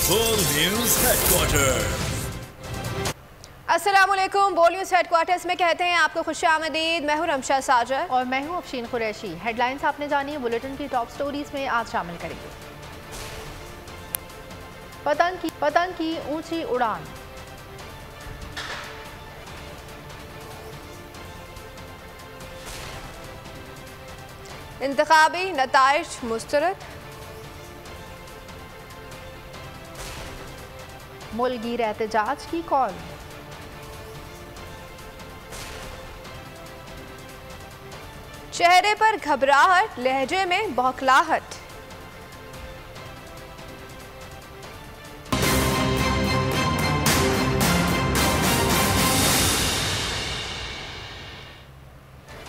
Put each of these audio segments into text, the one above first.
बोल news headquarter. अस्सलामुअलैकुम। बोल न्यूज हेडक्वार्टर्स में कहते हैं आपको खुशामदीद। मैं हूं रमशा साजर और मैं हूं अफशीन कुरैशी। हेडलाइंस आपने जानी है, बुलेटिन की टॉप स्टोरीज में आज शामिल करेंगे। पतंग की ऊंची उड़ान, इंतखाबी नताइज मुस्तरद, मुल्कीर एहतजाज की कॉल, चेहरे पर घबराहट, लहजे में बौखलाहट,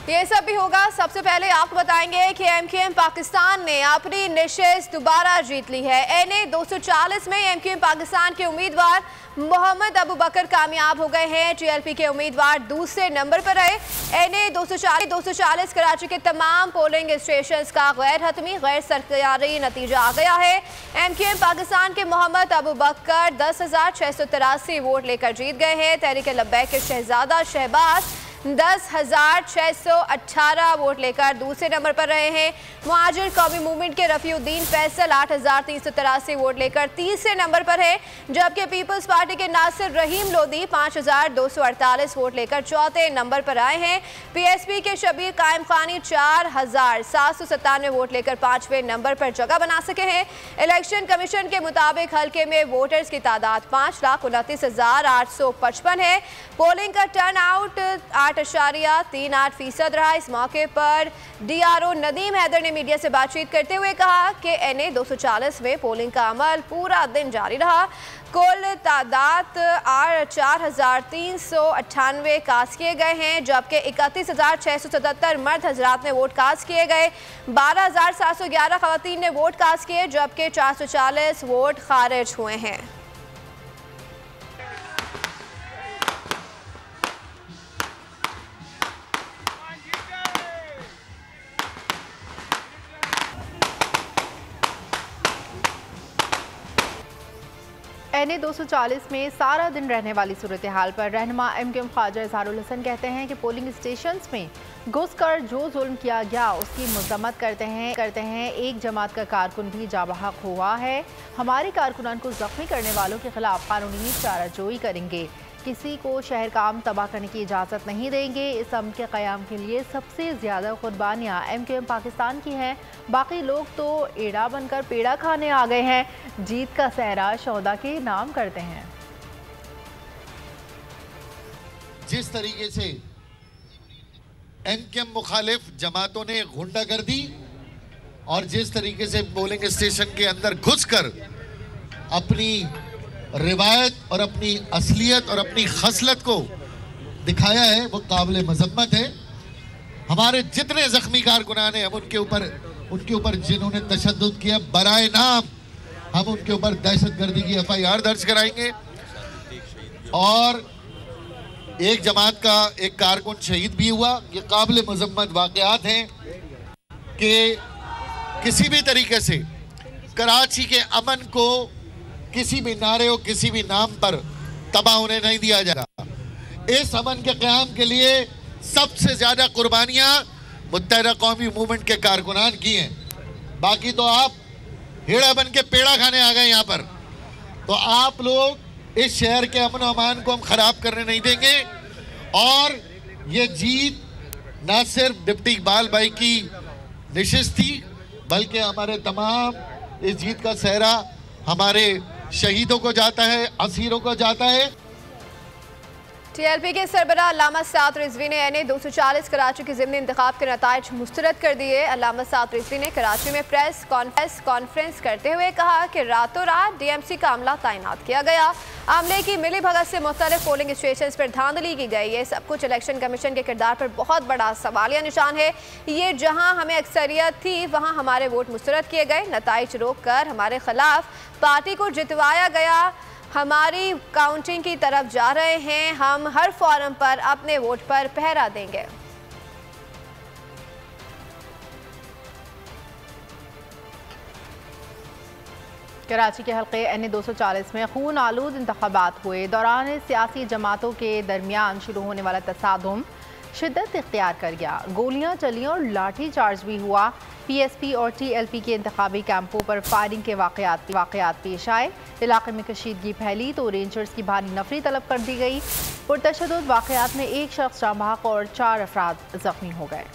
ये सब भी होगा। सबसे पहले आपको बताएंगे कि एमक्यूएम पाकिस्तान ने अपनी नशिस्त दोबारा जीत ली है। एनए 240 में एमक्यूएम पाकिस्तान के उम्मीदवार मोहम्मद अबू बकर कामयाब हो गए हैं। टीएलपी के उम्मीदवार दूसरे नंबर पर रहे। एनए 240 कराची के तमाम पोलिंग स्टेशंस का गैर हतमी गैर सरकारी नतीजा आ गया है। एमक्यूएम पाकिस्तान के मोहम्मद अबू बकर 10,683 वोट लेकर जीत गए हैं। तहरीक लब्बैक के शहजादा शहबाज 10,618 वोट लेकर दूसरे नंबर पर रहे हैं। मुहाजिर कौमी मूवमेंट के रफीउद्दीन फैसल 8,383 वोट लेकर तीसरे नंबर पर है, जबकि पीपल्स पार्टी के नासिर रहीम लोधी 5,248 वोट लेकर चौथे नंबर पर आए हैं। पीएसपी के शबीर कायम खानी 4,797 वोट लेकर पांचवें नंबर पर जगह बना सके हैं। इलेक्शन कमीशन के मुताबिक हल्के में वोटर्स की तादाद 5,29,855 है। पोलिंग का टर्न आउट 8.38% रहा। इस मौके पर डीआरओ नदीम हैदर ने मीडिया से बातचीत करते हुए कहा कि एनए 240 में पोलिंग का अमल पूरा दिन जारी रहा। कुल तादाद 4,398 कास्ट किए गए हैं, जबकि 31,677 मर्द हजरात ने वोट कास्ट किए गए। 12,711 खवातीन ने वोट कास्ट किए, जबकि 440 वोट खारिज हुए हैं। एनए 240 में सारा दिन रहने वाली सूरत हाल पर रहनुमा एमक्यूएम ख्वाजा इजहारुल हसन कहते हैं कि पोलिंग स्टेशंस में घुसकर जो जुल्म किया गया उसकी मजम्मत करते हैं। एक जमात का कारकुन भी जाबहक हुआ है। हमारे कारकुनान को जख्मी करने वालों के खिलाफ कानूनी चाराजोई करेंगे। किसी को शहर का अमन तबाह करने की इजाज़त नहीं देंगे। इस अमन के क़याम के लिए सबसे ज़्यादा कुर्बानियाँ एमक्यूएम पाकिस्तान की हैं। बाकी लोग तो एड़ा बनकर पेड़ा खाने आ गए हैं। जीत का सहरा शौदा के नाम करते हैं। जिस तरीके से एमक्यूएम मुखालिफ जमातों ने गुंडागर्दी और जिस तरीके से पोलिंग स्टेशन के अंदर घुसकर अपनी रिवायत और अपनी असलियत और अपनी खसलत को दिखाया है, वो काबिल मजम्मत है। हमारे जितने जख्मी कारकुनान हैं, हम उनके ऊपर जिन्होंने तशद्दुद किया, बराए नाम हम उनके ऊपर दहशतगर्दी की FIR दर्ज कराएंगे। और एक जमात का एक कारकुन शहीद भी हुआ। ये काबिल मजम्मत वाक़यात हैं कि किसी भी तरीके से कराची के अमन को किसी भी नारे और किसी भी नाम पर तबाह होने नहीं दिया जाएगा। इस अमन के क़याम के लिए सबसे ज़्यादा कुर्बानियाँ मुत्तहदा कौमी मूवमेंट के कारकुनान की हैं। बाकी तो आप हेड़ा बन के पेड़ा खाने आ गए यहाँ पर। तो आप लोग इस शहर के अमन और अमान को हम ख़राब करने नहीं देंगे। और ये जीत न सिर्फ डिप्टी इकबाल भाई की नशिस्त थी, बल्कि हमारे तमाम इस जीत का सहरा हमारे शहीदों को जाता है, असीरों को जाता है। टीएलपी के सरबराह अल्लामा साद रिजवी ने एनए 240 कराची के ज़िमनी इंतखाब के नताइज मुस्तरद कर दिए। अल्लामा साद रिजवी ने कराची में प्रेस कॉन्फ्रेंस करते हुए कहा कि रातों रात DMC का अमला तैनात किया गया। अमले की मिली भगत से मुख्तलिफ पोलिंग स्टेशन पर धांधली की गई। ये सब कुछ इलेक्शन कमीशन के किरदार पर बहुत बड़ा सवालिया निशान है। ये जहाँ हमें अक्सरियत थी वहाँ हमारे वोट मुस्तरद किए गए। नताइज रोक कर हमारे खिलाफ पार्टी को जितवाया गया। हमारी काउंटिंग की तरफ जा रहे हैं। हम हर फोरम पर अपने वोट पर पहरा देंगे। कराची के हल्के NA 240 में खून आलूद इंतखाबात हुए। दौरान सियासी जमातों के दरमियान शुरू होने वाला तसादुम शिद्दत इख्तियार कर गया। गोलियां चली और लाठी चार्ज भी हुआ। PSP और TLP के इंतखाबी कैंपों पर फायरिंग के वाक़यात पेश आए। इलाके में कशीदगी फैली तो रेंजर्स की भारी नफरी तलब कर दी गई। पुरतशद्दुद वाक़यात में एक शख्स जाँ बहक और 4 अफराद जख्मी हो गए।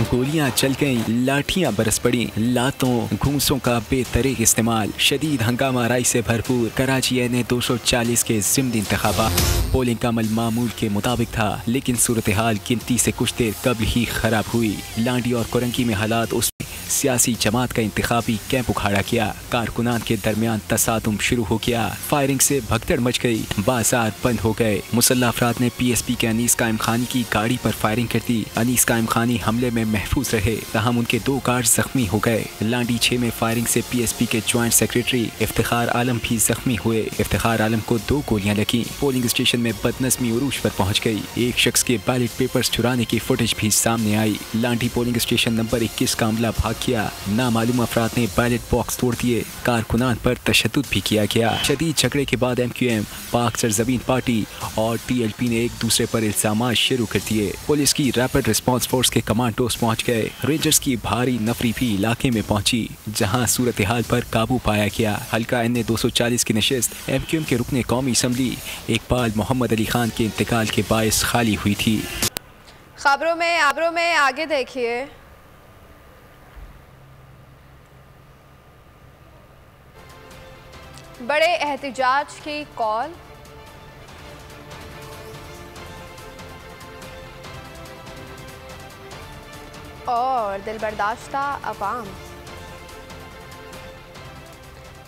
गोलियां चल गईं, लाठियां बरस पड़ी, लातों घूंसों का बेतरीक इस्तेमाल, शदीद हंगामा राई से भरपूर। कराची NA 240 के ज़िमनी इंतखाबात। पोलिंग का अमल मामूल के मुताबिक था, लेकिन सूरत हाल गिनती से कुछ देर कबल ही खराब हुई। लांडी और कोरंकी में हालात उसमें सियासी जमात का इंतखाबी कैंप उखाड़ा गया। कारकुनान के दरमियान तसादुम शुरू हो गया। फायरिंग से भगदड़ मच गई। बाजार बंद हो गए। मुसल्लह अफराद ने PSP के अनीस कायम खानी की गाड़ी पर फायरिंग कर दी। अनीस कायम खानी हमले में महफूज रहे, तहम उनके 2 गार्ड जख्मी हो गए। लांडी 6 में फायरिंग से PSP के ज्वाइंट सेक्रेटरी इफ्तिखार आलम भी जख्मी हुए। इफ्तिखार आलम को 2 गोलियां लगी। पोलिंग स्टेशन में बदनज़मी उरूज पर पहुंच गई। एक शख्स के बैलेट पेपर्स चुराने की फुटेज भी सामने आई। लांडी पोलिंग स्टेशन नंबर 21 का अमला भाग किया। नामालूम अफराद ने बैलेट बॉक्स तोड़ दिए। कारकुनान पर तशद्दुद भी किया गया। शदीद झगड़े के बाद MQM, पाक सरजमीन पार्टी और TLP ने एक दूसरे पर इल्जाम शुरू कर दिए। पुलिस की रैपिड रिस्पांस फोर्स के कमांडोज पहुंच गए। रेंजर्स की भारी नफरी भी इलाके में पहुंची, जहां सूरत हाल पर काबू पाया गया। हल्का NA 240 की नशिस्त MQM के रुकने कौमी असम्बली इकबाल मोहम्मद अली खान के इंतकाल के बायस खाली हुई थी। खबरों में आगे देखिए। बड़े एहतिजाज की कॉल। और दिलबर्दाश्ता अवाम।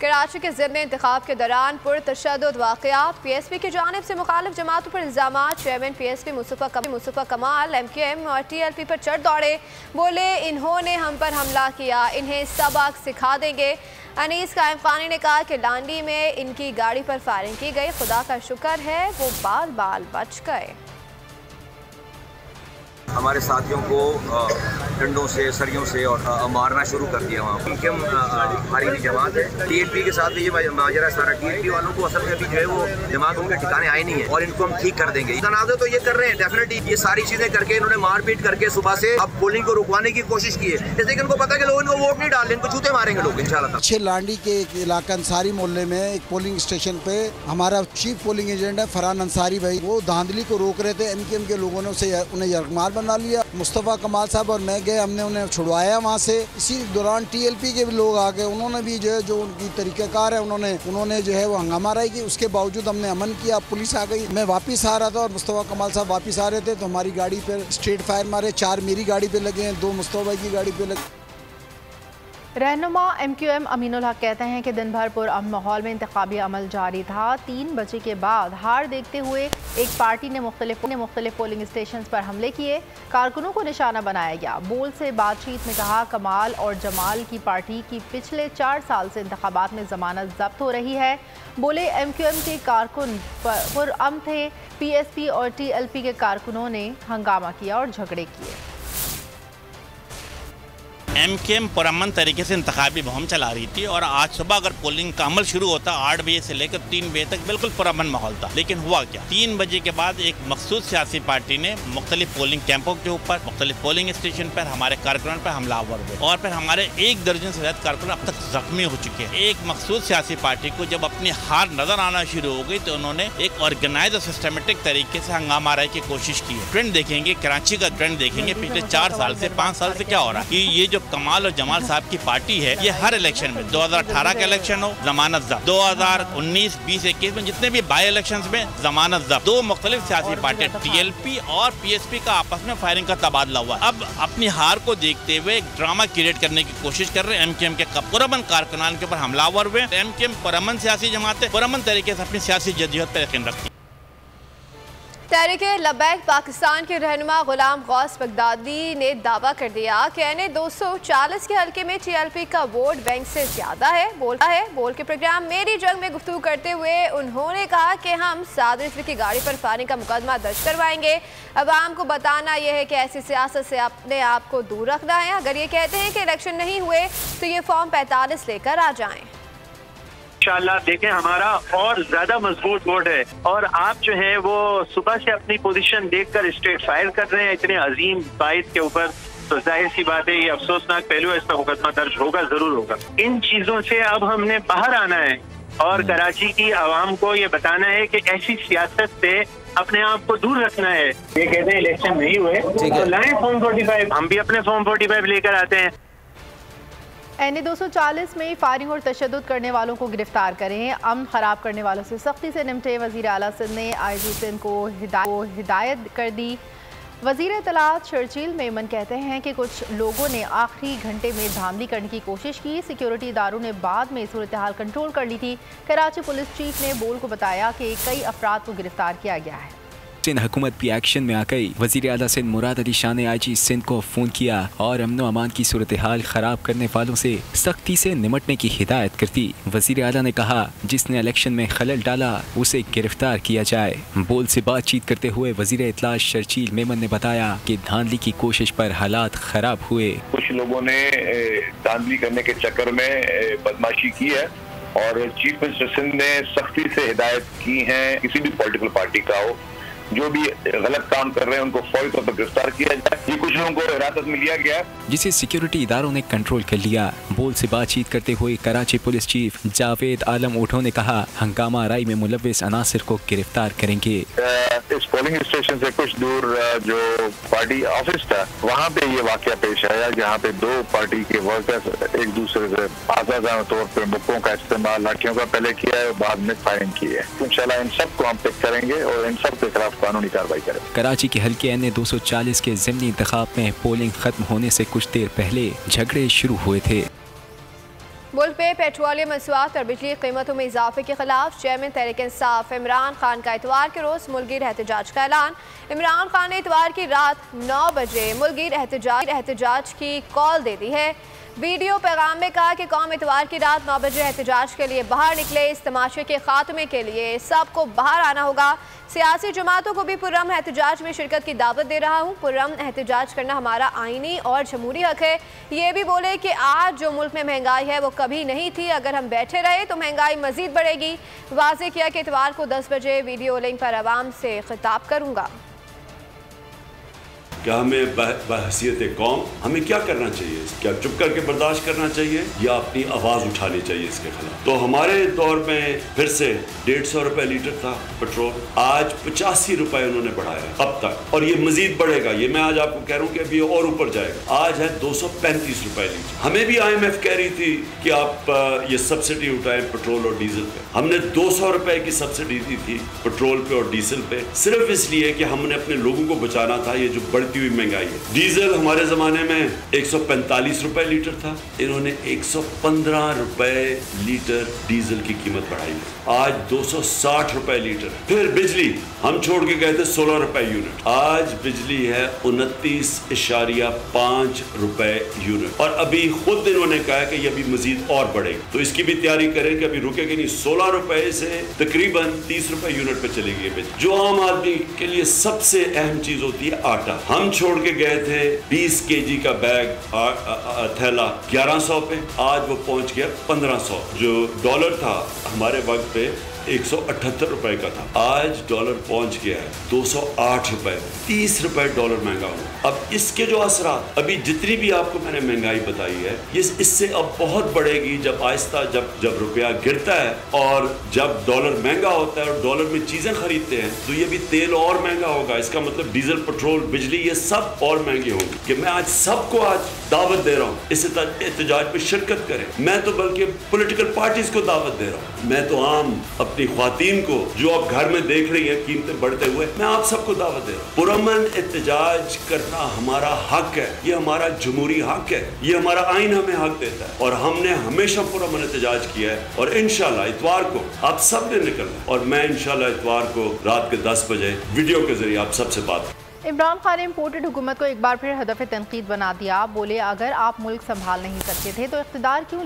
कराची के ज़िमनी इंतखाब के दौरान पुरतशद्दुद वाक़यात। PSP की जानिब से मुखालिफ जमातों पर इल्ज़ामात। चेयरमैन PSP मुस्तफ़ा कमाल MQM और TLP पर चढ़ दौड़े। बोले इन्होंने हम पर हमला किया, इन्हें सबक सिखा देंगे। अनीस कायम खानी ने कहा कि लांडी में इनकी गाड़ी पर फायरिंग की गई। खुदा का शुक्र है वो बाल बाल बच गए। हमारे साथियों को डंडों से सरियों से और मारना शुरू कर दिया। वहाँ हमारी भी जमात है। TLP के साथ ये माजरा सारा TLP वालों को असल में अभी जो है वो दिमाग उनके ठिकाने आए नहीं है और इनको हम ठीक कर देंगे। तनाज़े तो ये कर रहे हैं डेफिनेटली। ये सारी चीजें करके इन्होंने मारपीट करके सुबह से अब पोलिंग को रुकवाने की कोशिश की है, जैसे कि इनको पता है कि लोग इनको वोट नहीं डाल रहे, इनको जूते मारेंगे लोग इंशाल्लाह। अच्छे लांडी के एक इलाका अंसारी मोहल्ले में एक पोलिंग स्टेशन पे हमारा चीफ पोलिंग एजेंट है फरहान अंसारी भाई, वो धांधली को रोक रहे थे। MQM के लोगों ने उन्हें यरगमार बना लिया। मुस्तफ़ा कमाल साहब और मैं गए, हमने उन्हें छुड़वाया वहाँ से। इसी दौरान TLP के भी लोग आ गए, उन्होंने भी जो है जो उनकी तरीक़ाकार है उन्होंने जो है वो हंगामा राई की। उसके बावजूद हमने अमन किया। पुलिस आ गई। मैं वापस आ रहा था और मुस्तफ़ा कमाल साहब वापस आ रहे थे तो हमारी गाड़ी पर स्ट्रेट फायर मारे। 4 मेरी गाड़ी पे लगे हैं, 2 मुस्तफ़ा भाई की गाड़ी पे लगे। रहनुमा MQM अमीनुल हक कहते हैं कि दिन भर पुरअमन माहौल में इंतखाबी अमल जारी था। 3 बजे के बाद हार देखते हुए एक पार्टी ने मुख्तलिफ पोलिंग स्टेशन पर हमले किए। कारकुनों को निशाना बनाया गया। बोल से बातचीत में कहा कमाल और जमाल की पार्टी की पिछले 4 साल से इंतखाबात में जमानत जब्त हो रही है। बोले MQM के कारकुन पुरअमन थे। PSP और TLP के कारकुनों ने हंगामा किया और झगड़े किए। MQM पुरअमन तरीके से इंतखाबी मुहिम चला रही थी और आज सुबह अगर पोलिंग का अमल शुरू होता 8 बजे से लेकर 3 बजे तक बिल्कुल पुरअमन माहौल था। लेकिन हुआ क्या, 3 बजे के बाद एक मखसूस सियासी पार्टी ने मुख्तलिफ पोलिंग कैंपों के ऊपर, मुख्तलिफ पोलिंग स्टेशन पर हमारे कारकुनों पर हमलावर हुए और फिर हमारे 1 दर्जन से ज्यादा कारकुन अब तक जख्मी हो चुके हैं। एक मखसूस सियासी पार्टी को जब अपनी हार नजर आना शुरू हो गई तो उन्होंने एक ऑर्गेनाइज और सिस्टमेटिक तरीके से हंगामा राई की कोशिश की है। ट्रेंड देखेंगे, कराची का ट्रेंड देखेंगे पिछले 4 साल से 5 साल से क्या हो रहा है कि ये जो कमाल और जमाल साहब की पार्टी है ये हर इलेक्शन में 2018 का इलेक्शन हो जमानत जब्त, 2019, 20, 21 में जितने भी बाई इलेक्शंस में जमानत जब्त। 2 मुख्तलिफ सियासी पार्टियां TLP और PSP का आपस में फायरिंग का तबादला हुआ। अब अपनी हार को देखते हुए एक ड्रामा क्रिएट करने की कोशिश कर रहे हैं। MQM के पुरअमन कारकुनान के ऊपर हमलावर हुए। MQM पुरअमन सियासी जमात है, पुरअमन तरीके से अपनी सियासी जद्दोजहद पर यकीन रखती है। तहरीक लब्बैक पाकिस्तान के रहनुमा गुलाम गौस बगदादी ने दावा कर दिया कि एनए 240 के हल्के में टीएलपी का वोट बैंक से ज्यादा है। बोल के प्रोग्राम मेरी जंग में गुफ्तगू करते हुए उन्होंने कहा कि हम साद रिजवी की गाड़ी पर फायरिंग का मुकदमा दर्ज करवाएंगे। अवाम को बताना यह है कि ऐसी सियासत से अपने आप को दूर रखना है। अगर ये कहते हैं कि इलेक्शन नहीं हुए तो ये फॉर्म 45 लेकर आ जाएं। इंशाअल्लाह देखें, हमारा और ज्यादा मजबूत वोट है और आप जो है वो सुबह से अपनी पोजीशन देखकर स्ट्रेट फायर कर रहे हैं इतने अजीम बाइट के ऊपर, तो जाहिर सी बात है ये अफसोसनाक पहलू है, इस पर मुकदमा दर्ज होगा, जरूर होगा। इन चीजों से अब हमने बाहर आना है और कराची की आवाम को ये बताना है कि ऐसी सियासत से अपने आप को दूर रखना है। ये कहते हैं इलेक्शन नहीं हुए तो लाएं फॉर्म 45, हम भी अपने फॉर्म 45 लेकर आते हैं। एनए 240 में फायरिंग और तशद्दुद करने वालों को गिरफ्तार करें, अमन खराब करने वालों से सख्ती से निपटे। वज़ीर आला सिंध ने IG सिंध को हिदायत कर दी। वज़ीर इत्तलात शर्जील मेमन कहते हैं कि कुछ लोगों ने आखिरी घंटे में धांधली करने की कोशिश की। सिक्योरिटी इदारों ने बाद में सूरत हाल कंट्रोल कर ली थी। कराची पुलिस चीफ ने बोल को बताया कि कई अफराद को गिरफ्तार किया गया है। सिंध हुकूमत भी एक्शन में आ गई। वज़ीर आला सिंध मुराद अली शाह ने IG सिंध को फ़ोन किया और अमन अमान की सूरत हाल ख़राब करने वालों से सख्ती से निमटने की हिदायत कर दी। वज़ीर आला ने कहा जिसने इलेक्शन में खलल डाला उसे गिरफ्तार किया जाए। बोल से बातचीत करते हुए वज़ीर इत्तलात शर्जील मेमन ने बताया कि धांधली की कोशिश पर हालात ख़राब हुए। कुछ लोगों ने धांधली करने के चक्कर में बदमाशी की है और चीफ मिनिस्टर सिंध ने सख्ती से हिदायत की है किसी भी पॉलिटिकल पार्टी का हो जो भी गलत काम कर रहे हैं उनको फौरी तौर पर गिरफ्तार किया जाए। ये कुछ लोगों को हिरासत में लिया गया जिसे सिक्योरिटी इदारों ने कंट्रोल कर लिया। बोल से बातचीत करते हुए कराची पुलिस चीफ जावेद आलम ओठो ने कहा हंगामा आराई में मुलव्विस अनासिर को गिरफ्तार करेंगे। इस पोलिंग स्टेशन से कुछ दूर जो पार्टी ऑफिस था वहाँ पे ये वाकया पेश आया जहाँ पे दो पार्टी के वर्कर्स एक दूसरे से आजादाना तौर पर मुक्कों का इस्तेमाल लाठियों का पहले किया है, बाद में फायरिंग की है। इंशाल्लाह इन सब को हम पिक करेंगे और इन सब के खिलाफ कानूनी कार्रवाई करें। कराची के हल्के एनए 240 के ज़िमनी इंतखाब में पोलिंग खत्म होने से कुछ देर पहले झगड़े शुरू हुए थे। मुल्क में पेट्रोलियम मसवात और बिजली कीमतों में इजाफे के खिलाफ चेयरमैन तहरीक इंसाफ इमरान खान का इतवार के रोज मुल्की एहतजाज का ऐलान। इमरान खान ने इतवार की रात 9 बजे मुल्की एहतजाज की कॉल दे दी है। वीडियो पैगाम में कहा कि कौम इतवार की रात 9 बजे एहतजाज के लिए बाहर निकले। इस तमाशे के खात्मे के लिए सबको बाहर आना होगा। सियासी जमातों को भी पुरअमन एहतजाज में शिरकत की दावत दे रहा हूँ। पुरअमन एहतजाज करना हमारा आईनी और जमहूरी हक है। ये भी बोले कि आज जो मुल्क में महंगाई है वो कभी नहीं थी, अगर हम बैठे रहे तो महंगाई मजीद बढ़ेगी। वाज़ेह किया कि इतवार को 10 बजे वीडियो लिंक पर आवाम से खिताब करूँगा। क्या हमें बहसीयत कौम हमें क्या करना चाहिए? क्या चुप करके बर्दाश्त करना चाहिए या अपनी आवाज़ उठानी चाहिए इसके खिलाफ? तो हमारे दौर में फिर से 150 रुपए लीटर था पेट्रोल, आज 85 रुपए उन्होंने बढ़ाया अब तक और ये मजीद बढ़ेगा। ये मैं आज आपको कह रहा हूँ कि अभी और ऊपर जाएगा। आज है 235 रुपए लीटर। हमें भी IMF कह रही थी कि आप ये सब्सिडी उठाएं पेट्रोल और डीजल पे। हमने 200 रुपए की सब्सिडी दी थी पेट्रोल पे और डीजल पे, सिर्फ इसलिए कि हमने अपने लोगों को बचाना था ये जो बढ़ती हुई महंगाई है। डीजल हमारे जमाने में 145 रुपए लीटर था, इन्होंने 115 रुपए लीटर डीजल की कीमत बढ़ाई, आज 260 रुपए लीटर। फिर बिजली हम छोड़ के गए थे 16 रुपए यूनिट, आज बिजली है 29.5 रुपए यूनिट और अभी खुद इन्होंने कहा कि ये अभी मजीद और बढ़ेगी। तो इसकी भी तैयारी करें कि अभी रुकेगी नहीं। 16 रुपए से तकरीबन 30 रुपए यूनिट पे चलेगी बिजली। जो आम आदमी के लिए सबसे अहम चीज होती है आटा, हम छोड़ के गए थे 20 kg का बैग थैला 1100 पे, आज वो पहुंच गया 1500। जो डॉलर था हमारे वक्त पे 178 रुपए का था, आज डॉलर पहुंच गया है 208 रुपए। 30 रुपए डॉलर महंगा हुआ। अब इसके जो असरात अभी जितनी भी आपको मैंने महंगाई बताई है ये इससे अब बहुत बढ़ेगी जब आहिस्ता जब रुपया गिरता है और जब डॉलर महंगा होता है और डॉलर में चीजें खरीदते हैं तो ये भी तेल और महंगा होगा। इसका मतलब डीजल, पेट्रोल, बिजली ये सब और महंगे होंगे। कि मैं आज सबको आज दावत दे रहा हूँ इस एहतजाज में शिरकत करें। मैं तो बल्कि पॉलिटिकल पार्टीज को दावत दे रहा हूँ। मैं तो आम अपनी ख्वातीन को जो आप घर में देख रही हैं कीमतें बढ़ते हुए, मैं आप सबको दावत दे रहा हूँ, पुरअमन एहतजाज करना हमारा हक है, ये हमारा जमहूरी हक है, ये हमारा आइन हमें हक देता है और हमने हमेशा पुरअमन एहतजाज किया है। और इंशाल्लाह इतवार को आप सब ने निकलना और मैं इंशाल्लाह इतवार को रात के 10 बजे वीडियो के जरिए आप सबसे बात। इमरान खान ने इम्पोर्टेड हुकूमत को एक बार फिर हदफ तनकीद बना दिया। बोले अगर आप मुल्क संभाल नहीं सकते थे तो इख्तिदार क्यों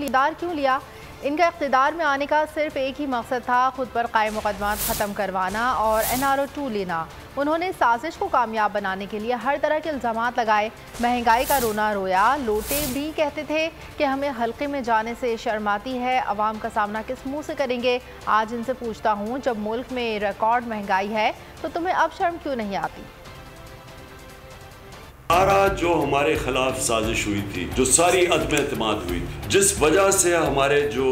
लिया? इनका इख्तिदार में आने का सिर्फ एक ही मकसद था, खुद पर कायम मुकदमात ख़त्म करवाना और NRO 2 लेना। उन्होंने साजिश को कामयाब बनाने के लिए हर तरह के इल्ज़ामात लगाए। महंगाई का रोना रोया, लोटे भी कहते थे कि हमें हल्के में जाने से शर्म आती है, अवाम का सामना किस मुँह से करेंगे। आज इनसे पूछता हूँ, जब मुल्क में रिकॉर्ड महंगाई है तो तुम्हें अब शर्म क्यों नहीं आती? सारा जो हमारे खिलाफ साजिश हुई थी, जो सारी अदम एतमाद हुई थी, जिस वजह से हमारे जो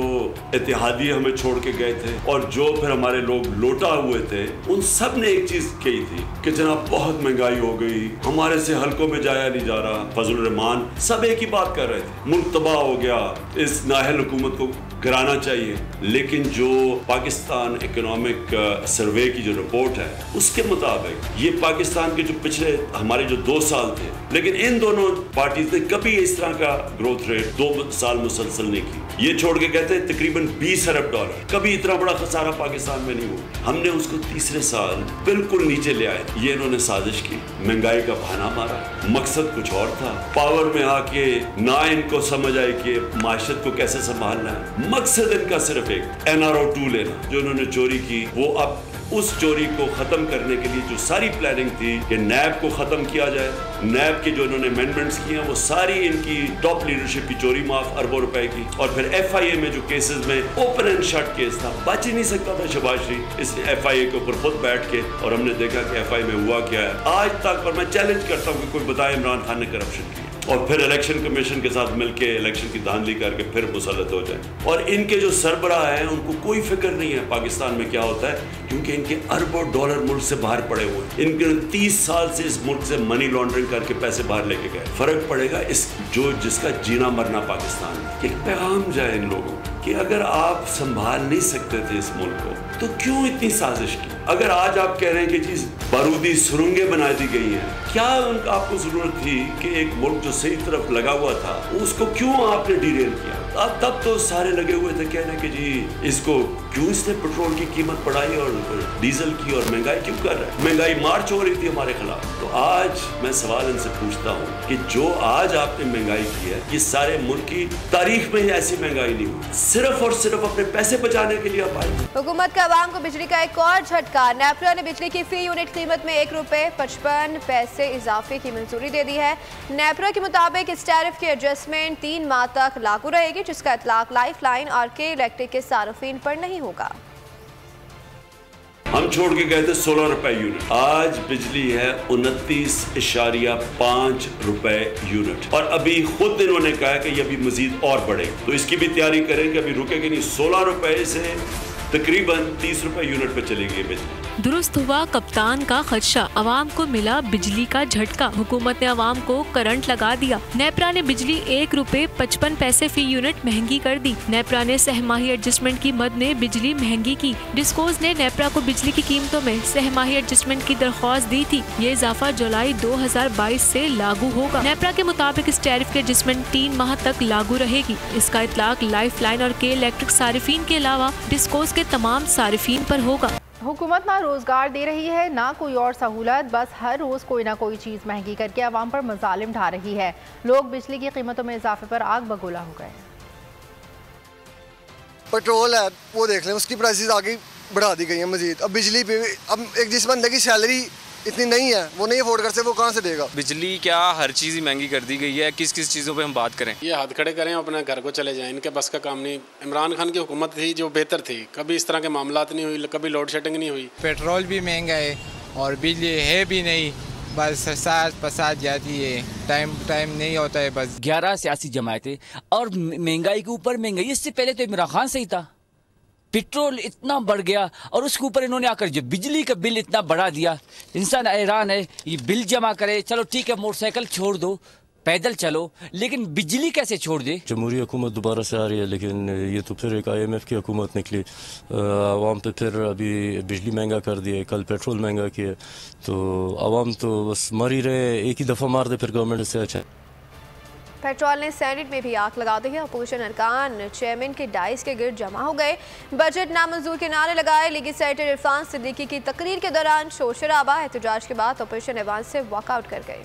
इत्तेहादिये हमें छोड़ के गए थे और जो फिर हमारे लोग लोटा हुए थे, उन सब ने एक चीज कही थी कि जनाब बहुत महंगाई हो गई, हमारे से हल्कों में जाया नहीं जा रहा। फजल रहमान सब एक ही बात कर रहे थे, मुल्क तबाह हो गया, इस नाअहल हुकूमत को गिराना चाहिए। लेकिन जो पाकिस्तान इकोनॉमिक सर्वे की जो रिपोर्ट है उसके मुताबिक ये पाकिस्तान के जो पिछले हमारे जो 2 साल थे, लेकिन इन दोनों पार्टीज ने कभी इस तरह का ग्रोथ रेट 2 साल मुसलसल नहीं की। ये छोड़ के कहते हैं तकरीबन $20 अरब, कभी इतना बड़ा खसारा पाकिस्तान में नहीं हुआ। हमने उसको तीसरे साल बिल्कुल नीचे ले आए। ये इन्होंने साजिश की, महंगाई का बहाना मारा, मकसद कुछ और था। पावर में आके ना इनको समझ आए कि माशरत को कैसे संभालना है, मकसद इनका सिर्फ एक NRO 2 लेना। जो इन्होंने चोरी की वो अब उस चोरी को खत्म करने के लिए जो सारी प्लानिंग थी कि नैब को खत्म किया जाए, नैब के जो इन्होंने अमेंडमेंट्स किए हैं वो सारी इनकी टॉप लीडरशिप की चोरी माफ अरबों रुपए की। और फिर FIA में जो केसेस में ओपन एंड शट केस था, बच ही नहीं सकता था शहबाज शरीफ, इसने FIA के ऊपर खुद बैठ के, और हमने देखा कि FIA में हुआ क्या है आज तक। और मैं चैलेंज करता हूँ कि कोई बताए इमरान खान ने करप्शन की और फिर इलेक्शन कमीशन के साथ मिलके इलेक्शन की धांधली करके फिर मुसल्लत हो जाए। और इनके जो सरबराह हैं उनको कोई फिक्र नहीं है पाकिस्तान में क्या होता है, क्योंकि इनके अरबों डॉलर मुल्क से बाहर पड़े हुए हैं। इनके 30 साल से इस मुल्क से मनी लॉन्ड्रिंग करके पैसे बाहर लेके गए। फर्क पड़ेगा इस जो जिसका जीना मरना पाकिस्तान में। एक पैगाम जाए इन लोगों कि अगर आप संभाल नहीं सकते थे इस मुल्क को तो क्यों इतनी साजिश की? अगर आज आप कह रहे हैं कि चीज बारूदी सुरंगें बना दी गई हैं, क्या आपको जरूरत थी कि एक मुल्क जो सही तरफ लगा हुआ था उसको क्यों आपने डिरेल किया? तब तो सारे लगे हुए थे कहने कि जी इसको क्यों इसने पेट्रोल की कीमत बढ़ाई और डीजल की और महंगाई क्यों कर रहा है? महंगाई मार्च हो रही थी हमारे खिलाफ। तो आज मैं सवाल इनसे पूछता हूँ कि जो आज आपने महंगाई की है, ये सारे मुल्क की तारीख में ऐसी महंगाई नहीं हुई, सिर्फ और सिर्फ अपने पैसे बचाने के लिए आप आए। हुकूमत का आवाम को बिजली का एक और झटका। नेपरा ने बिजली की फी यूनिट कीमत में ₹1.55 इजाफे की मंजूरी दे दी है। नेपरा के मुताबिक इस टैरिफ की एडजस्टमेंट 3 माह तक लागू रहेगी, जिसका इतलाक लाइफ लाइन और के इलेक्ट्रिक के सार्फिन पर नहीं होगा। हम छोड़ के गए थे 16 रुपए यूनिट, आज बिजली है 29.5 रुपए यूनिट। और अभी खुद इन्होंने कहा कि ये अभी मजीद और बढ़े, तो इसकी भी तैयारी करें कि अभी रुकेगी नहीं। 16 रुपए से तकरीबन 30 रुपए यूनिट पे चलेगी बिजली। दुरुस्त हुआ कप्तान का खदशा, अवाम को मिला बिजली का झटका। हुकूमत ने अवाम को करंट लगा दिया। नेपरा ने बिजली ₹1.55 फी यूनिट महंगी कर दी। नेपरा ने सहमाही एडजस्टमेंट की मद में बिजली महंगी की। डिस्कोज ने नेपरा को बिजली की कीमतों में सहमाही एडजस्टमेंट की दरख्वास्त दी थी। ये इजाफा जुलाई 2022 से लागू होगा। नेपरा के मुताबिक इस टैरिफ की एडजस्टमेंट 3 माह तक लागू रहेगी। इसका इतलाक लाइफ लाइन और के इलेक्ट्रिक सारिफीन के अलावा डिस्कोज के तमाम सारिफीन पर होगा। हुकूमत ना रोजगार दे रही है ना कोई और सहूलत, बस हर रोज कोई ना कोई चीज महंगी करके आवाम पर मजालिम ढा रही है। लोग बिजली की कीमतों में इजाफे पर आग बगोला हो गए। पेट्रोल है वो देख लें, उसकी प्राइसेस आगे बढ़ा दी गई हैं मजीद। अब बिजली पे अब एक जिस बंदे की सैलरी इतनी नहीं है, वो नहीं अफोर्ड कर सकते, वो कहाँ से देगा? बिजली क्या हर चीज़ ही महंगी कर दी गई है। किस किस चीज़ों पे हम बात करें? ये हाथ खड़े करें अपने घर को चले जाएं, इनके बस का काम नहीं। इमरान खान की हुकूमत थी जो बेहतर थी, कभी इस तरह के मामलात नहीं हुई, कभी लोड शेडिंग नहीं हुई। पेट्रोल भी महंगा है और बिजली है भी नहीं, बस साथ पसात जाती है, टाइम नहीं होता है। बस 11 सियासी जमायतें और महंगाई के ऊपर महंगाई। इससे पहले तो इमरान खान सही था, पेट्रोल इतना बढ़ गया और उसके ऊपर इन्होंने आकर जो बिजली का बिल इतना बढ़ा दिया। इंसान हैरान है, ये बिल जमा करे, चलो ठीक है मोटरसाइकिल छोड़ दो, पैदल चलो, लेकिन बिजली कैसे छोड़ दे? जमहूरी हुकूमत दोबारा से आ रही है, लेकिन ये तो फिर एक IMF की हुकूमत निकली। आवाम पे फिर अभी बिजली महंगा कर दिए, कल पेट्रोल महंगा किया, तो आवाम तो बस मर ही रहे। एक ही दफ़ा मार दे फिर गवर्नमेंट से अच्छा। पेट्रोल ने सेनेट में भी आग लगा दी है। अपोजिशन अरकान चेयरमैन के डाइस के गिर्द जमा हो गए, बजट नामंजूर के नारे लगाए। लीगी सेनेटर इरफान सिद्दीकी की तकरीर के दौरान शोर शराबा, एहतजाज के बाद अपोजिशन ऐवान से वॉकआउट कर गए।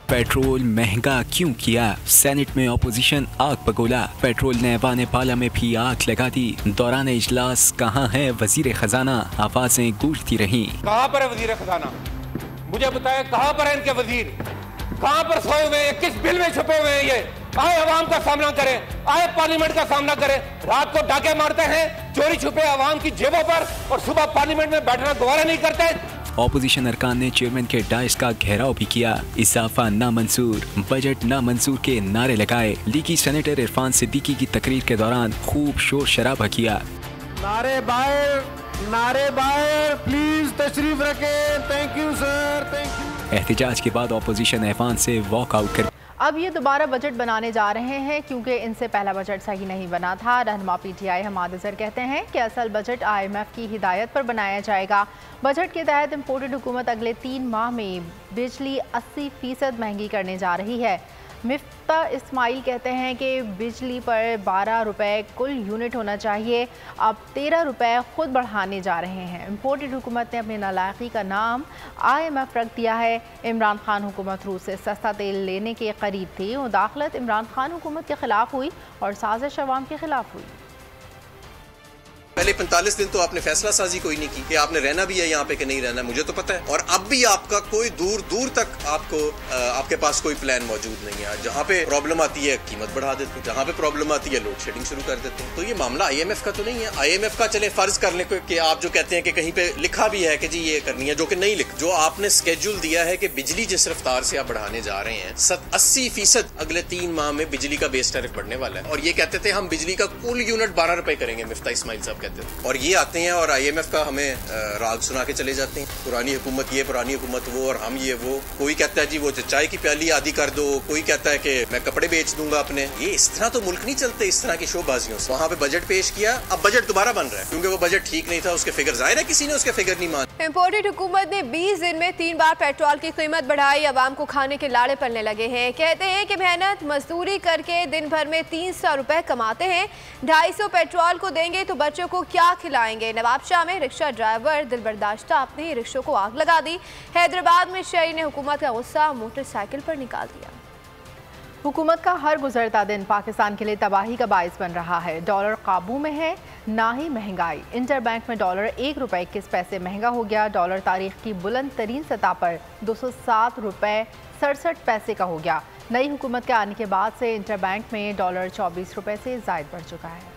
पेट्रोल महंगा क्यों किया? सेनेट में अपोजिशन आग पगोला। पेट्रोल ने ऐवान पाला में भी आग लगा दी। दौरान इजलास कहाँ है वजीर खजाना? आवाजें गूंजती रहीं। कहाँ पर है वजीर खजाना? मुझे बताए कहाँ पर है इनके वजीर? कहाँ पर सोए हुए हैं? किस बिल में छुपे हुए हैं? ये आए अवाम का सामना करें, आए पार्लियामेंट का सामना करें। रात को डाके मारते हैं चोरी छुपे अवाम की जेबों पर, और सुबह पार्लियामेंट में बैठना गवारा नहीं करते। ऑपोजिशन अरकान ने चेयरमैन के डाइस का घेराव भी किया। इजाफा नामंजूर, बजट नामंजूर के नारे लगाए। लीगी सेनेटर इरफान सिद्दीकी की तकरीर के दौरान खूब शोर शराबा किया। नारे बाहर, प्लीज तशरीफ रखें। Thank you sir, thank you. एहतजाज के बाद ऑपोजिशन ऐवान से वॉकआउट कर अब ये दोबारा बजट बनाने जा रहे हैं, क्योंकि इनसे पहला बजट सही नहीं बना था। रहनुमा PTI हमाद अजहर कहते हैं कि असल बजट IMF की हिदायत पर बनाया जाएगा। बजट के तहत इम्पोर्टेड हुकूमत अगले 3 माह में बिजली 80% महंगी करने जा रही है। मिफ्ता इस्माइल कहते हैं कि बिजली पर 12 रुपये कुल यूनिट होना चाहिए, अब 13 रुपये खुद बढ़ाने जा रहे हैं। इम्पोर्टेड हुकूमत ने अपनी नालायकी का नाम IMF रख दिया है। इमरान खान हुकूमत रूस से सस्ता तेल लेने के करीब थी। मुदाखलत इमरान खान हुकूमत के खिलाफ हुई और साजिश अवाम के खिलाफ हुई। पहले 45 दिन तो आपने फैसला साजी कोई नहीं की कि आपने रहना भी है यहाँ पे कि नहीं रहना, मुझे तो पता है। और अब भी आपका कोई दूर दूर तक आपको आपके पास कोई प्लान मौजूद नहीं है। जहाँ पे प्रॉब्लम आती है कीमत बढ़ा देते हैं, जहाँ पे प्रॉब्लम आती है लोड शेडिंग शुरू कर देते हैं। तो ये मामला IMF का तो नहीं है। IMF का चले फर्ज कर ले कि आप जो कहते हैं कि कहीं पे लिखा भी है कि जी ये करनी है, जो कि नहीं लिख, जो आपने स्केड्यूल दिया है कि बिजली जिस रफ्तार से आप बढ़ाने जा रहे हैं 80% अगले 3 माह में बिजली का बेस टैरिफ बढ़ने वाला है। और ये कहते थे हम बिजली का कुल यूनिट 12 रुपए करेंगे, मिफ्ता इस्माइल साहब कहते थे। और ये आते हैं और IMF का हमें राग सुना के चले जाते हैं, पुरानी हुकूमत ये, पुरानी हुकूमत वो, और हम ये वो। कोई कहता है जी वो चाय की प्याली आधी कर दो, कोई कहता है कि मैं कपड़े बेच दूंगा अपने। ये इस तरह तो मुल्क नहीं चलते, इस तरह की शोबाजियों से। वहाँ पे बजट पेश किया, अब बजट दोबारा बन रहा है क्योंकि वो बजट ठीक नहीं था, उसके फिगर जाहिर है किसी ने उसके फिगर नहीं मान। इम्पोर्टेड हुकूमत ने 20 दिन में 3 बार पेट्रोल की कीमत बढ़ाई। अवाम को खाने के लाड़े पलने लगे हैं। कहते हैं कि मेहनत मजदूरी करके दिन भर में 300 रुपए कमाते हैं, 250 पेट्रोल को देंगे तो बच्चों को क्या खिलाएंगे। नवाबशाह में रिक्शा ड्राइवर दिलबर्दाश्ता अपने ही रिक्शों को आग लगा दी। हैदराबाद में शहरी ने हुकूमत का गुस्सा मोटरसाइकिल पर निकाल दिया। हुकूमत का हर गुजरता दिन पाकिस्तान के लिए तबाही का बाइस बन रहा है। डॉलर काबू में है, ना ही महंगाई। इंटरबैंक में डॉलर 1 रुपये 21 पैसे महंगा हो गया। डॉलर तारीख की बुलंद तरीन सतह पर 207 रुपये 67 पैसे का हो गया। नई हुकूमत के आने के बाद से इंटरबैंक में डॉलर 24 रुपये से ज़ायद बढ़ चुका है।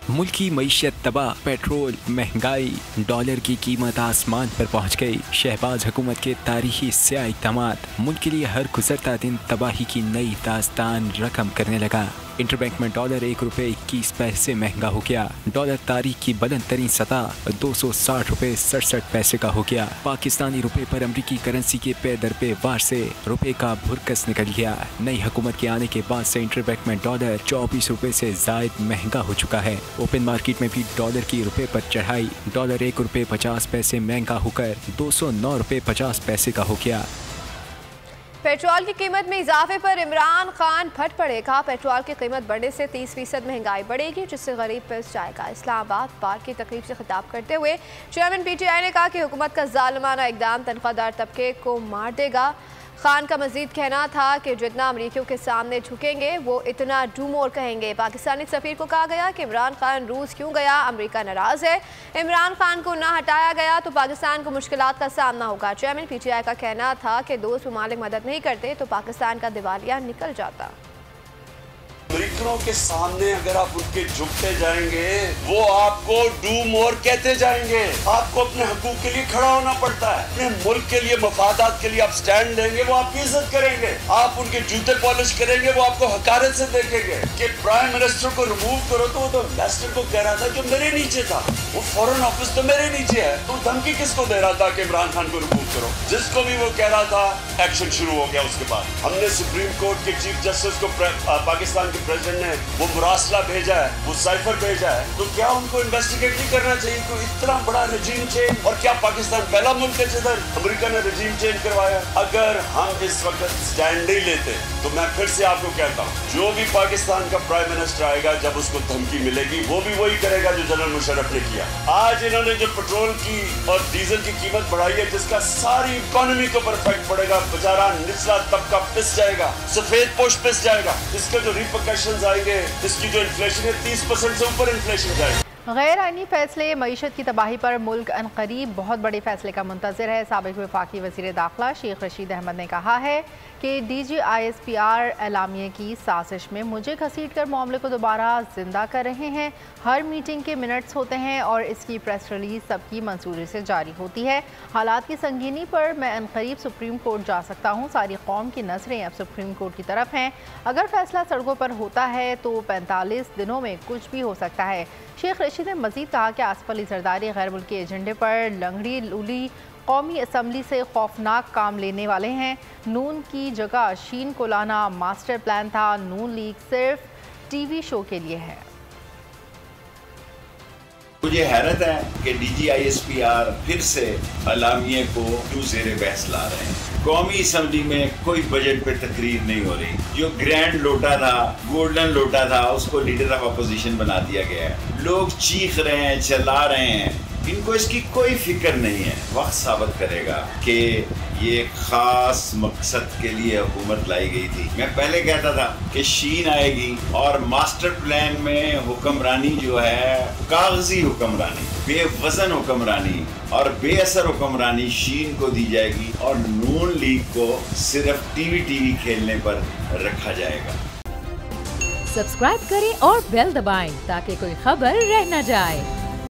मुल्की मईशत तबाह, पेट्रोल महंगाई, डॉलर की कीमत आसमान पर पहुंच गई। शहबाज हुकूमत के तारीखी स्याह इक़दामात मुल्क के लिए हर गुजरता दिन तबाही की नई दास्तान रकम करने लगा। इंटरबैंक में डॉलर 1 रुपये 21 पैसे महंगा हो गया। डॉलर तारीख की बुलंद तरीन सतह 260 रुपये 67 पैसे का हो गया। पाकिस्तानी रुपए पर अमरीकी करेंसी के पे दर पे वार से रुपए का भुरकस निकल गया। नई हुकूमत के आने के बाद से इंटरबैंक में डॉलर 24 रुपये से जायद महंगा हो चुका है। ओपन मार्केट में भी डॉलर की रुपए पर चढ़ाई। डॉलर 1 रुपये 50 पैसे महंगा होकर 209 रुपये 50 पैसे का हो गया। पेट्रोल की कीमत में इजाफे पर इमरान खान फट पड़े। कहा पेट्रोल की कीमत बढ़ने से 30% महंगाई बढ़ेगी, जिससे गरीब पिस जाएगा। इस्लामाबाद पार्क की तकरीब से खिताब करते हुए चेयरमैन PTI ने कहा कि हुकूमत का जालिमाना इकदाम तनख्वाहदार तबके को मार देगा। खान का मजीद कहना था कि जितना अमरीकियों के सामने झुकेंगे वो इतना डूमोर कहेंगे। पाकिस्तानी सफीर को कहा गया कि इमरान खान रूस क्यों गया, अमेरिका नाराज है। इमरान खान को ना हटाया गया तो पाकिस्तान को मुश्किलात का सामना होगा। चेयरमैन PTI का कहना था कि दोस्त ममालिक मदद नहीं करते तो पाकिस्तान का दिवालिया निकल जाता। अमेरिकनों के सामने अगर आप उनके झुकते जाएंगे, वो आपको डू मोर कहते जाएंगे। आपको अपने हकूक के लिए खड़ा होना पड़ता है। अपने मुल्क के लिए, मफादात के लिए आप स्टैंड लेंगे, वो आपकी इज्जत करेंगे। आप उनके जूते पॉलिश करेंगे, वो आपको हकारत से देखेंगे। कि प्राइम मिनिस्टर को रिमूव करो, तो वो तो एम्बेसडर को कह रहा था कि मेरे नीचे था, वो फॉरेन ऑफिस तो मेरे नीचे है। तो धमकी किसको दे रहा था कि इमरान खान को रिमूव करो? जिसको भी वो कह रहा था, एक्शन शुरू हो गया। उसके बाद हमने सुप्रीम कोर्ट के चीफ जस्टिस को पाकिस्तान के प्रेसिडेंट ने वो मुरासला भेजा है, वो साइफर भेजा है। तो क्या उनको इन्वेस्टिगेट नहीं करना चाहिए? कोई इतना बड़ा रजीम चेंज, और क्या पाकिस्तान पहला मुल्क है जिधर अमेरिका ने रजीम चेंज करवाया? अगर हम इस वक्त स्टैंड नहीं लेते तो मैं फिर से आपको कहता हूँ, जो भी पाकिस्तान का प्राइम मिनिस्टर आएगा, जब उसको धमकी मिलेगी, वो भी वही करेगा जो जनरल मुशर्रफ ने किया। आज इन्होंने जो पेट्रोल की और डीजल की कीमत बढ़ाई है, जिसका सारी इकोनॉमी को परफेक्ट पड़ेगा, बेचारा निचला तबका पिस जाएगा, सफेद पोश पिस जाएगा। इसके जो रिपरकशंस आएंगे, इसकी जो इन्फ्लेशन है 30% से ऊपर इन्फ्लेशन जाएगी। गैर आईनी फैसले मईशत की तबाही पर मुल्क अनकरीब बहुत बड़े फैसले का मुंतज़िर है। साबिक़ वफाकी वज़ीर दाखिला शेख रशीद अहमद ने कहा है कि DGISPR एलामिये की साजिश में मुझे घसीट कर मामले को दोबारा जिंदा कर रहे हैं। हर मीटिंग के मिनट्स होते हैं और इसकी प्रेस रिलीज सबकी मंजूरी से जारी होती है। हालात की संगीनी पर मैं अनकरीब सुप्रीम कोर्ट जा सकता हूँ। सारी कौम की नज़रें अब सुप्रीम कोर्ट की तरफ हैं। अगर फैसला सड़कों पर होता है तो 45 दिनों में कुछ भी हो सकता है। शेख रशीद ने मजीद कहा कि आसिफ अली जरदारी गैर मुल्की एजेंडे पर लंगड़ी लूली कौमी असम्बली से खौफनाक काम लेने वाले हैं। नून की जगह शीन को लाना मास्टर प्लान था। नून लीग सिर्फ टीवी शो के लिए है। मुझे हैरत है कि DGISPR फिर से अलामिये को क्यों ज़ेरे बहस ला रहे हैं। कौमी असम्बली में कोई बजट पे तकरीर नहीं हो रही। जो ग्रैंड लोटा था, गोल्डन लोटा था, उसको लीडर ऑफ अपोजिशन बना दिया गया है। लोग चीख रहे हैं, चिल्ला रहे हैं, इनको इसकी कोई फिक्र नहीं है। वक्त साबित करेगा कि ये खास मकसद के लिए हुकूमत लाई गई थी। मैं पहले कहता था कि शीन आएगी और मास्टर प्लान में हुक्मरानी जो है, कागजी हुक्मरानी, बेवजन हुक्मरानी और बेअसर हुक्मरानी शीन को दी जाएगी और नून लीग को सिर्फ टीवी खेलने पर रखा जाएगा। सब्सक्राइब करें और बेल दबाएं ताकि कोई खबर रह न जाए।